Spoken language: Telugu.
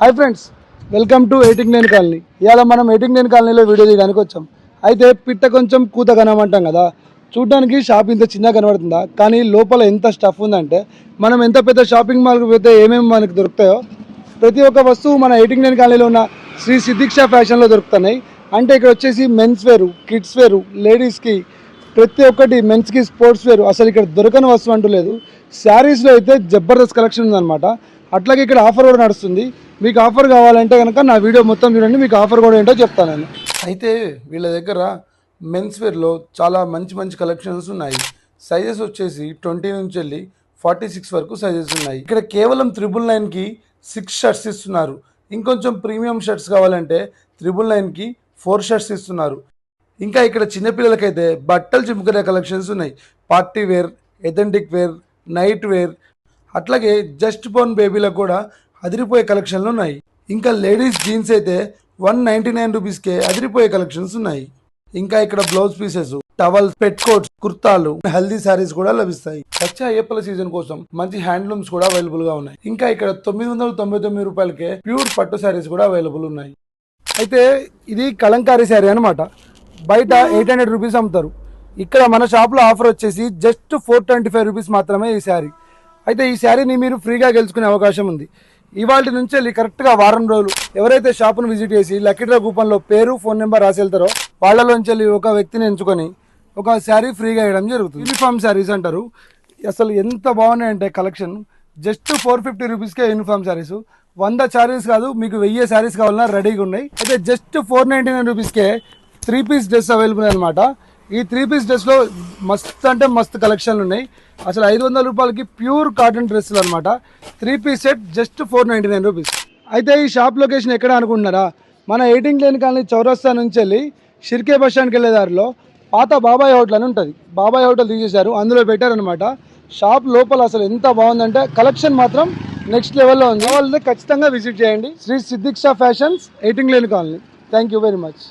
Hi friends, welcome to 89 colony. ఇవాళ మనం 89 కాలనీలో వీడియో తీయడానికి వచ్చాం. అయితే పిట్ట కొంచెం కూత కనమంటాం కదా, చూడడానికి షాప్ ఇంత చిన్నగా కనబడుతుందా, కానీ లోపల ఎంత స్టఫ్ ఉందంటే మనం ఎంత పెద్ద షాపింగ్ మాల్కి పోతే ఏమేమి మనకు దొరుకుతాయో ప్రతి ఒక్క వస్తువు మన 89 కాలనీలో ఉన్న శ్రీ సిద్దిక్ష ఫ్యాషన్లో దొరుకుతున్నాయి. అంటే ఇక్కడ వచ్చేసి మెన్స్ వేరు, కిడ్స్ వేరు, లేడీస్కి ప్రతి ఒక్కటి, మెన్స్కి స్పోర్ట్స్ వేరు, అసలు ఇక్కడ దొరకని వస్తువు అంటూ లేదు. శారీస్లో అయితే జబర్దస్త్ కలెక్షన్ ఉందన్నమాట. అట్లాగే ఇక్కడ ఆఫర్ కూడా నడుస్తుంది. మీకు ఆఫర్ కావాలంటే కనుక నా వీడియో మొత్తం చూడండి, మీకు ఆఫర్ కూడా ఏంటో చెప్తాను నేను. అయితే వీళ్ళ దగ్గర మెన్స్ వేర్లో చాలా మంచి మంచి కలెక్షన్స్ ఉన్నాయి. సైజెస్ వచ్చేసి 20 నుంచి వెళ్ళి 46 వరకు సైజెస్ ఉన్నాయి. ఇక్కడ కేవలం 999కి 6 షర్ట్స్ ఇస్తున్నారు. ఇంకొంచెం ప్రీమియం షర్ట్స్ కావాలంటే 999కి 4 షర్ట్స్ ఇస్తున్నారు. ఇంకా ఇక్కడ చిన్నపిల్లలకైతే బట్టలు చిమ్ముకునే కలెక్షన్స్ ఉన్నాయి. Party wear, authentic wear, night wear, అట్లాగే జస్ట్ బోర్న్ బేబీలకు కూడా అదిరిపోయే కలెక్షన్లు ఉన్నాయి. ఇంకా లేడీస్ జీన్స్ అయితే 199 రూపీస్కే అదిరిపోయే కలెక్షన్స్ ఉన్నాయి. ఇంకా ఇక్కడ బ్లౌజ్ పీసెస్, టవల్స్, పెట్ కోట్స్, కుర్తాలు, హెల్దీ శారీస్ కూడా లభిస్తాయి. వచ్చే అయ్యప్పల సీజన్ కోసం మంచి హ్యాండ్లూమ్స్ కూడా అవైలబుల్ గా ఉన్నాయి. ఇంకా ఇక్కడ 999 రూపాయలకే ప్యూర్ పట్టు శారీస్ కూడా అవైలబుల్ ఉన్నాయి. అయితే ఇది కలంకారీ శారీ అనమాట. బయట 800 రూపీస్ అమ్ముతారు. ఇక్కడ మన షాప్లో ఆఫర్ వచ్చేసి జస్ట్ 425 రూపీస్ మాత్రమే ఈ శారీ. అయితే ఈ శారీని మీరు ఫ్రీగా గెలుచుకునే అవకాశం ఉంది. ఇవాళ నుంచి వెళ్ళి కరెక్ట్గా వారం రోజులు ఎవరైతే షాప్ను విజిట్ చేసి లక్కీ డ్రా కూపన్లో పేరు, ఫోన్ నెంబర్ రాసి వెళ్తారో వాళ్ళలోంచి వెళ్ళి ఒక వ్యక్తిని ఎంచుకొని ఒక శారీ ఫ్రీగా ఇవ్వడం జరుగుతుంది. యూనిఫామ్ శారీస్ అంటారు. అసలు ఎంత బాగున్నాయంటే కలెక్షన్, జస్ట్ 450 రూపీస్కే యూనిఫామ్ శారీస్. 100 శారీస్ కాదు, మీకు 1000 శారీస్ కావాలన్నా రెడీగా ఉన్నాయి. అయితే జస్ట్ 499 రూపీస్కే 3 పీస్ డ్రెస్ అవైలబుల్ అనమాట. ఈ 3 పీస్ డ్రెస్లో మస్త్ అంటే మస్త్ కలెక్షన్లు ఉన్నాయి. అసలు 500 రూపాయలకి ప్యూర్ కాటన్ డ్రెస్సులు అనమాట. 3 పీస్ సెట్ జస్ట్ 499 రూపీస్. అయితే ఈ షాప్ లొకేషన్ ఎక్కడ అనుకుంటున్నారా? మన 89 కాలనీ చౌరస్తా నుంచి వెళ్ళి షిర్కే బస్ స్టాండ్కి వెళ్ళే దారిలో పాత బాబాయ్ హోటల్ అని ఉంటుంది. బాబాయ్ హోటల్ తీసేశారు, అందులో పెట్టారనమాట. షాప్ లోపల అసలు ఎంత బాగుందంటే కలెక్షన్ మాత్రం నెక్స్ట్ లెవెల్లో ఉంది. వాళ్ళని ఖచ్చితంగా విజిట్ చేయండి. Shri Siddiksha fashions, 89 colony. Thank you very much.